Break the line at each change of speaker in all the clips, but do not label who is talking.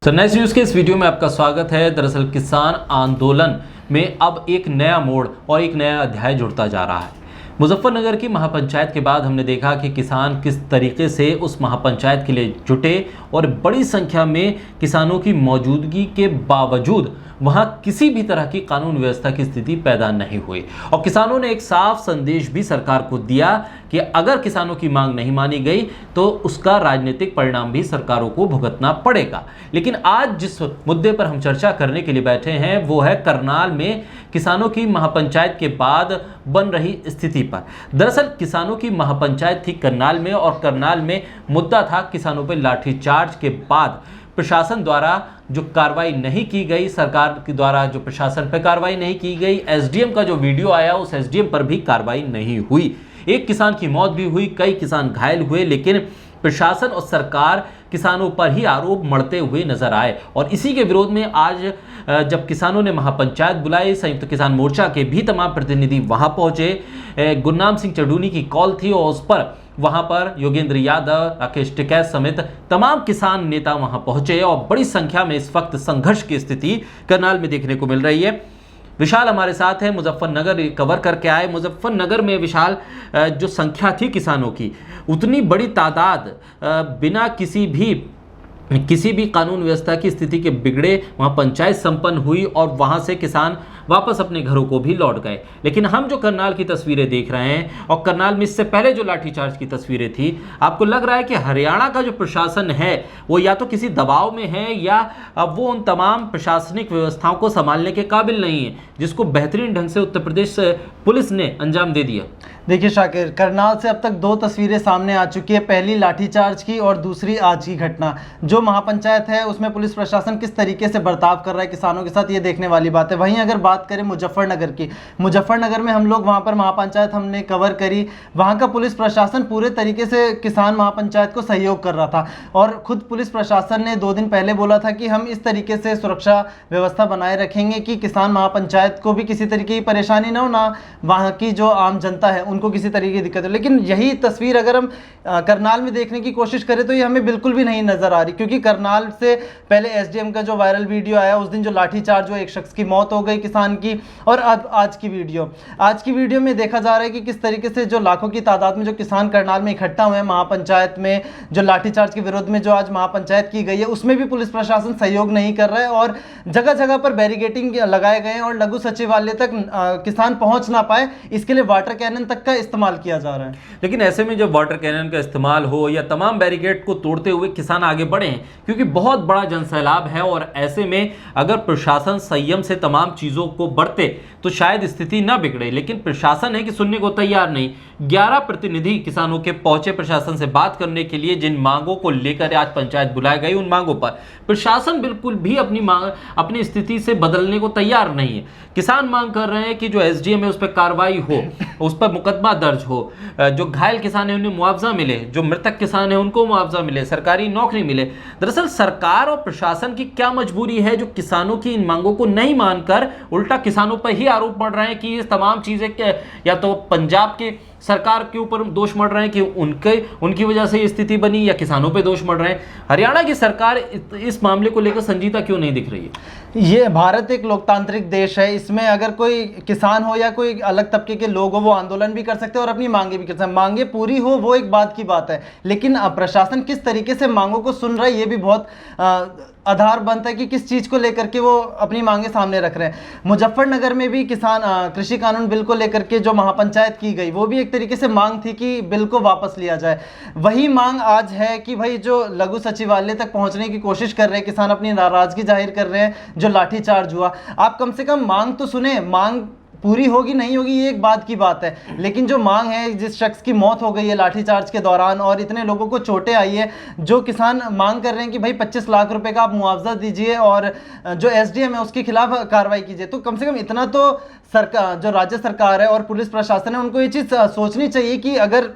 Next news के इस video में आपका स्वागत है। दरअसल किसान आंदोलन में अब एक नया मोड़ और एक नया अध्याय जुड़ता जा रहा है। मुजफ्फरनगर की महापंचायत के बाद हमने देखा कि किसान किस तरीके से उस महापंचायत के लिए जुटे और बड़ी संख्या में किसानों की मौजूदगी के बावजूद वहां किसी भी तरह की कानून व्यवस्था की स्थिति पैदा नहीं हुई और किसानों ने एक साफ संदेश भी सरकार को दिया कि अगर किसानों की मांग नहीं मानी गई तो उसका राजनीतिक परिणाम भी सरकारों को भुगतना पड़ेगा। लेकिन आज जिस मुद्दे पर हम चर्चा करने के लिए बैठे हैं वो है करनाल में किसानों की महापंचायत के बाद बन रही स्थिति पर। दरअसल किसानों की महापंचायत थी करनाल में और करनाल में मुद्दा था किसानों पर लाठीचार्ज के बाद प्रशासन द्वारा जो कार्रवाई नहीं की गई, सरकार के द्वारा जो प्रशासन पर कार्रवाई नहीं की गई, एसडीएम का जो वीडियो आया उस एसडीएम पर भी कार्रवाई नहीं हुई। एक किसान की मौत भी हुई, कई किसान घायल हुए, लेकिन प्रशासन और सरकार किसानों पर ही आरोप मढ़ते हुए नजर आए। और इसी के विरोध में आज जब किसानों ने महापंचायत बुलाई, संयुक्त किसान मोर्चा के भी तमाम प्रतिनिधि वहां पहुंचे। गुरनाम सिंह चढ़ूनी की कॉल थी और उस पर वहां पर योगेंद्र यादव, राकेश टिकैत समेत तमाम किसान नेता वहां पहुंचे और बड़ी संख्या में इस वक्त संघर्ष की स्थिति करनाल में देखने को मिल रही है। विशाल हमारे साथ है, मुजफ्फरनगर कवर करके आए। मुजफ्फरनगर में विशाल जो संख्या थी किसानों की, उतनी बड़ी तादाद बिना किसी भी कानून व्यवस्था की स्थिति के बिगड़े वहाँ पंचायत संपन्न हुई और वहाँ से किसान वापस अपने घरों को भी लौट गए। लेकिन हम जो करनाल की तस्वीरें देख रहे हैं और करनाल में इससे पहले जो लाठीचार्ज की तस्वीरें थी, आपको लग रहा है कि हरियाणा का जो प्रशासन है वो या तो किसी दबाव में है या वो उन तमाम प्रशासनिक व्यवस्थाओं को संभालने के काबिल नहीं है जिसको बेहतरीन ढंग से उत्तर प्रदेश पुलिस ने अंजाम दे दिया।
देखिए शाकिर, करनाल से अब तक दो तस्वीरें सामने आ चुकी है, पहली लाठीचार्ज की और दूसरी आज की घटना। जो महापंचायत है उसमें पुलिस प्रशासन किस तरीके से बर्ताव कर रहा है किसानों के साथ, ये देखने वाली बात है। वहीं अगर बात करें मुजफ्फरनगर की, मुजफ्फरनगर में हम लोग वहां पर महापंचायत हमने कवर करी, वहां का पुलिस प्रशासन पूरे तरीके से किसान महापंचायत को सहयोग कर रहा था और खुद पुलिस प्रशासन ने 2 दिन पहले बोला था कि हम इस तरीके से सुरक्षा व्यवस्था बनाए रखेंगे कि किसान महापंचायत को भी किसी तरीके की परेशानी ना हो, ना वहाँ की जो आम जनता है उनको किसी तरीके की दिक्कत हो। लेकिन यही तस्वीर अगर हम करनाल में देखने की कोशिश करें तो ये हमें बिल्कुल भी नहीं नजर आ रही, क्योंकि करनाल से पहले एसडीएम का जो वायरल वीडियो आया उस दिन जो लाठीचार्ज हुआ, एक शख्स की मौत हो गई किसान की, और अब आज की वीडियो में देखा जा रहा है कि किस तरीके से जो लाखों की तादाद में जो किसान करनाल में इकट्ठा हुए हैं महापंचायत में, जो लाठीचार्ज के विरोध में जो आज महापंचायत की गई है उसमें भी पुलिस प्रशासन सहयोग नहीं कर रहा है और जगह जगह पर बैरिकेडिंग लगाए गए हैं और लघु सचिवालय तक किसान पहुंच ना पाए, इसके लिए वाटर कैनन तक का इस्तेमाल किया जा रहा है।
लेकिन ऐसे में जब वाटर कैनन का इस्तेमाल हो या तमाम बैरिकेड को तोड़ते हुए किसान आगे बढ़े हैं, क्योंकि बहुत बड़ा जनसैलाब है और ऐसे में अगर प्रशासन संयम से तमाम चीजों को बरते तो शायद स्थिति ना बिगड़े। लेकिन प्रशासन है कि सुनने को तैयार नहीं। 11 प्रतिनिधि किसानों के पहुंचे प्रशासन से बात करने के लिए, जिन मांगों को लेकर आज पंचायत बुलाई गई उन मांगों पर प्रशासन बिल्कुल भी अपनी स्थिति से बदलने को तैयार नहीं है। किसान मांग कर रहे हैं कि जो एसडीएम है उस पर कार्रवाई हो, उस पर मुकदमा दर्ज हो, जो घायल किसान है उन्हें मुआवजा मिले, जो मृतक किसान है उनको मुआवजा मिले, सरकारी नौकरी मिले। दरअसल सरकार और प्रशासन की क्या मजबूरी है जो किसानों की इन मांगों को नहीं मानकर उल्टा किसानों पर ही आरोप मढ़ रहे हैं कि ये तमाम चीजें या तो पंजाब के सरकार के ऊपर दोष मढ़ रहे हैं कि उनकी वजह से ये स्थिति बनी, या किसानों पे दोष मढ़ रहे हैं। हरियाणा की सरकार इस मामले को लेकर संजीदा क्यों नहीं दिख रही है?
ये भारत एक लोकतांत्रिक देश है, इसमें अगर कोई किसान हो या कोई अलग तबके के लोग हो वो आंदोलन भी कर सकते हैं और अपनी मांगे भी कर सकते हैं। मांगे पूरी हो वो एक बात की बात है, लेकिन प्रशासन किस तरीके से मांगों को सुन रहा है ये भी बहुत आधार बनता है कि किस चीज़ को लेकर के वो अपनी मांगे सामने रख रहे हैं। मुजफ्फरनगर में भी किसान कृषि कानून बिल को लेकर के जो महापंचायत की गई वो भी एक तरीके से मांग थी कि बिल को वापस लिया जाए। वही मांग आज है कि भाई जो लघु सचिवालय तक पहुंचने की कोशिश कर रहे हैं किसान, अपनी नाराजगी जाहिर कर रहे हैं जो लाठीचार्ज हुआ। आप कम से कम मांग तो सुने, मांग पूरी होगी नहीं होगी ये एक बात की बात है, लेकिन जो मांग है, जिस शख्स की मौत हो गई है लाठीचार्ज के दौरान और इतने लोगों को चोटें आई है, जो किसान मांग कर रहे हैं कि भाई 25 लाख रुपए का आप मुआवजा दीजिए और जो एसडीएम है उसके खिलाफ कार्रवाई कीजिए, तो कम से कम इतना तो सरकार, जो राज्य सरकार है और पुलिस प्रशासन है, उनको ये चीज़ सोचनी चाहिए कि अगर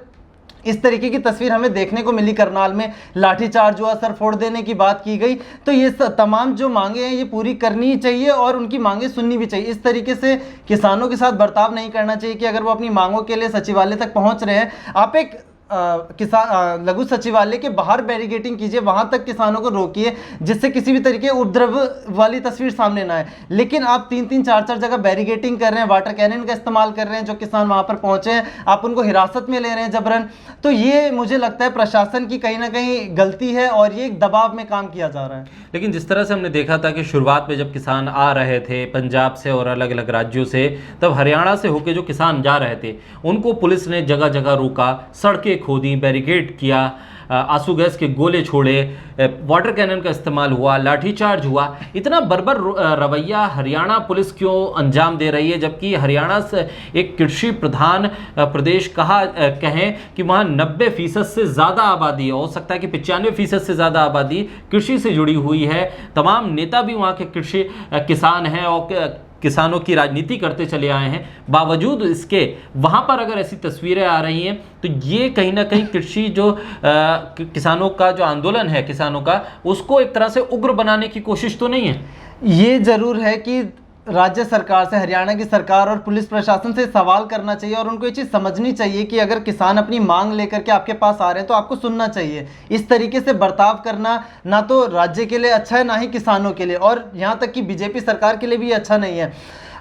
इस तरीके की तस्वीर हमें देखने को मिली, करनाल में लाठीचार्ज हुआ, सर फोड़ देने की बात की गई, तो ये तमाम जो मांगे हैं ये पूरी करनी चाहिए और उनकी मांगे सुननी भी चाहिए। इस तरीके से किसानों के साथ बर्ताव नहीं करना चाहिए कि अगर वो अपनी मांगों के लिए सचिवालय तक पहुंच रहे हैं, आप एक किसान लघु सचिवालय के बाहर बैरिकेडिंग कीजिए, वहां तक किसानों को रोकिए, जिससे किसी भी तरीके उपद्रव वाली तस्वीर सामने ना आए। लेकिन आप 3-3, 4-4 जगह बैरिकेडिंग कर रहे हैं, वाटर कैनन का इस्तेमाल कर रहे हैं, जो किसान वहां पर पहुंचे हैं आप उनको हिरासत में ले रहे हैं जबरन। तो ये मुझे लगता है प्रशासन की कहीं ना कहीं गलती है और ये एक दबाव में काम किया जा रहा है।
लेकिन जिस तरह से हमने देखा था कि शुरुआत में जब किसान आ रहे थे पंजाब से और अलग अलग राज्यों से, तब हरियाणा से होकर जो किसान जा रहे थे उनको पुलिस ने जगह जगह रोका, सड़कें खोदी, बैरिकेड किया, आंसू गैस के गोले छोड़े, वाटर कैनन का इस्तेमाल हुआ, लाठीचार्ज हुआ। इतना बर्बर रवैया हरियाणा पुलिस क्यों अंजाम दे रही है, जबकि हरियाणा से एक कृषि प्रधान प्रदेश कहें कि वहाँ 90% से ज़्यादा आबादी है, हो सकता है कि 95% से ज़्यादा आबादी कृषि से जुड़ी हुई है। तमाम नेता भी वहाँ के कृषि किसान हैं और किसानों की राजनीति करते चले आए हैं। बावजूद इसके वहाँ पर अगर ऐसी तस्वीरें आ रही हैं तो ये कहीं ना कहीं कृषि जो किसानों का जो आंदोलन है किसानों का, उसको एक तरह से उग्र बनाने की कोशिश तो नहीं है।
ये जरूर है कि राज्य सरकार से, हरियाणा की सरकार और पुलिस प्रशासन से सवाल करना चाहिए और उनको ये चीज़ समझनी चाहिए कि अगर किसान अपनी मांग लेकर के आपके पास आ रहे हैं तो आपको सुनना चाहिए। इस तरीके से बर्ताव करना ना तो राज्य के लिए अच्छा है ना ही किसानों के लिए, और यहाँ तक कि बीजेपी सरकार के लिए भी अच्छा नहीं है।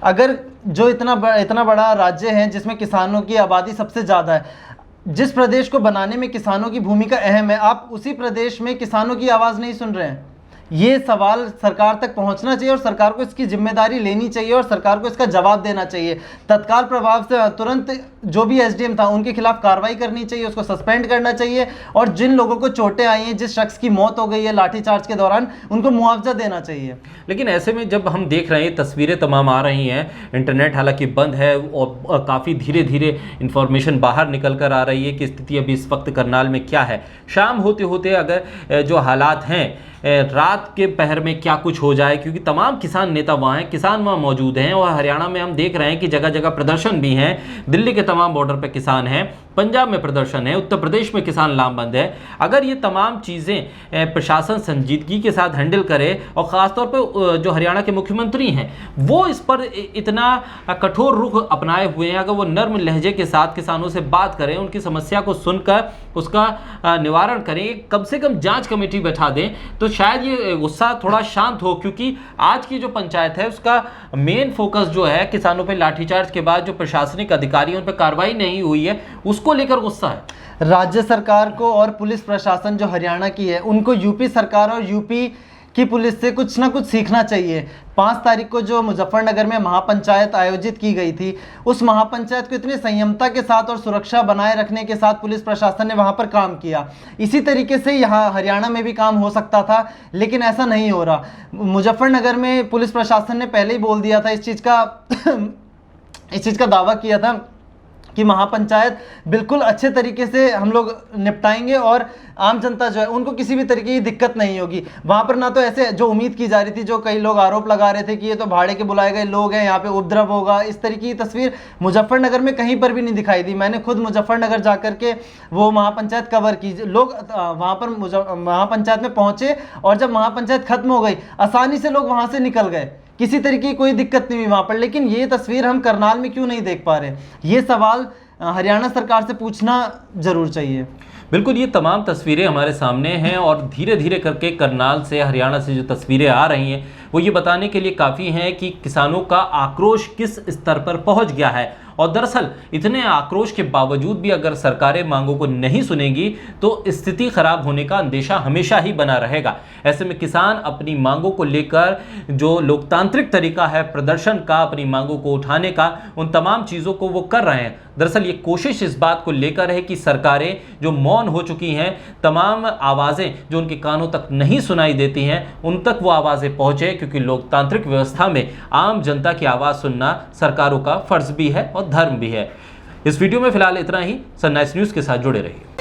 अगर जो इतना बड़ा राज्य है जिसमें किसानों की आबादी सबसे ज़्यादा है, जिस प्रदेश को बनाने में किसानों की भूमिका अहम है, आप उसी प्रदेश में किसानों की आवाज़ नहीं सुन रहे हैं। ये सवाल सरकार तक पहुंचना चाहिए और सरकार को इसकी जिम्मेदारी लेनी चाहिए और सरकार को इसका जवाब देना चाहिए। तत्काल प्रभाव से तुरंत जो भी एसडीएम था उनके खिलाफ कार्रवाई करनी चाहिए, उसको सस्पेंड करना चाहिए, और जिन लोगों को चोटें आई हैं, जिस शख्स की मौत हो गई है लाठीचार्ज के दौरान, उनको मुआवजा देना चाहिए।
लेकिन ऐसे में जब हम देख रहे हैं तस्वीरें तमाम आ रही हैं, इंटरनेट हालांकि बंद है और काफ़ी धीरे धीरे इंफॉर्मेशन बाहर निकल कर आ रही है कि स्थिति अभी इस वक्त करनाल में क्या है। शाम होते होते अगर जो हालात हैं, रात के पहर में क्या कुछ हो जाए, क्योंकि तमाम किसान नेता वहाँ हैं, किसान वहाँ मौजूद हैं, और हरियाणा में हम देख रहे हैं कि जगह जगह प्रदर्शन भी हैं। दिल्ली के तमाम बॉर्डर पे किसान हैं, पंजाब में प्रदर्शन है, उत्तर प्रदेश में किसान लामबंद है। अगर ये तमाम चीज़ें प्रशासन संजीदगी के साथ हैंडल करे और ख़ासतौर पर जो हरियाणा के मुख्यमंत्री हैं वो इस पर इतना कठोर रुख अपनाए हुए हैं, अगर वो नर्म लहजे के साथ किसानों से बात करें, उनकी समस्या को सुनकर उसका निवारण करें, कम से कम जांच कमेटी बैठा दें, तो शायद ये गुस्सा थोड़ा शांत हो। क्योंकि आज की जो पंचायत है उसका मेन फोकस जो है किसानों पे लाठीचार्ज के बाद जो प्रशासनिक अधिकारी उन पर कार्रवाई नहीं हुई है उसको लेकर गुस्सा है।
राज्य सरकार को और पुलिस प्रशासन जो हरियाणा की है उनको यूपी सरकार और यूपी की पुलिस से कुछ ना कुछ सीखना चाहिए। 5 तारीख को जो मुजफ्फरनगर में महापंचायत आयोजित की गई थी, उस महापंचायत को इतनी संयमता के साथ और सुरक्षा बनाए रखने के साथ पुलिस प्रशासन ने वहां पर काम किया। इसी तरीके से यहाँ हरियाणा में भी काम हो सकता था, लेकिन ऐसा नहीं हो रहा। मुजफ्फरनगर में पुलिस प्रशासन ने पहले ही बोल दिया था, इस चीज़ का दावा किया था कि महापंचायत बिल्कुल अच्छे तरीके से हम लोग निपटाएंगे और आम जनता जो है उनको किसी भी तरीके की दिक्कत नहीं होगी। वहाँ पर ना तो ऐसे जो उम्मीद की जा रही थी, जो कई लोग आरोप लगा रहे थे कि ये तो भाड़े के बुलाए गए लोग हैं, यहाँ पे उपद्रव होगा, इस तरीके की तस्वीर मुजफ्फरनगर में कहीं पर भी नहीं दिखाई दी। मैंने खुद मुजफ्फरनगर जा करके वो महापंचायत कवर की। लोग वहाँ पर महापंचायत में पहुँचे और जब महापंचायत खत्म हो गई आसानी से लोग वहाँ से निकल गए, किसी तरीके की कोई दिक्कत नहीं हुई वहाँ पर। लेकिन ये तस्वीर हम करनाल में क्यों नहीं देख पा रहे, ये सवाल हरियाणा सरकार से पूछना जरूर चाहिए।
बिल्कुल, ये तमाम तस्वीरें हमारे सामने हैं और धीरे धीरे करके करनाल से, हरियाणा से जो तस्वीरें आ रही हैं वो ये बताने के लिए काफ़ी हैं कि किसानों का आक्रोश किस स्तर पर पहुंच गया है। और दरअसल इतने आक्रोश के बावजूद भी अगर सरकारें मांगों को नहीं सुनेंगी तो स्थिति खराब होने का अंदेशा हमेशा ही बना रहेगा। ऐसे में किसान अपनी मांगों को लेकर जो लोकतांत्रिक तरीका है प्रदर्शन का, अपनी मांगों को उठाने का, उन तमाम चीज़ों को वो कर रहे हैं। दरअसल ये कोशिश इस बात को लेकर है कि सरकारें जो मौन हो चुकी हैं, तमाम आवाज़ें जो उनके कानों तक नहीं सुनाई देती हैं, उन तक वो आवाज़ें पहुँचे, क्योंकि लोकतांत्रिक व्यवस्था में आम जनता की आवाज़ सुनना सरकारों का फर्ज भी है और धर्म भी है। इस वीडियो में फिलहाल इतना ही। सनराइज न्यूज़ के साथ जुड़े रहिए।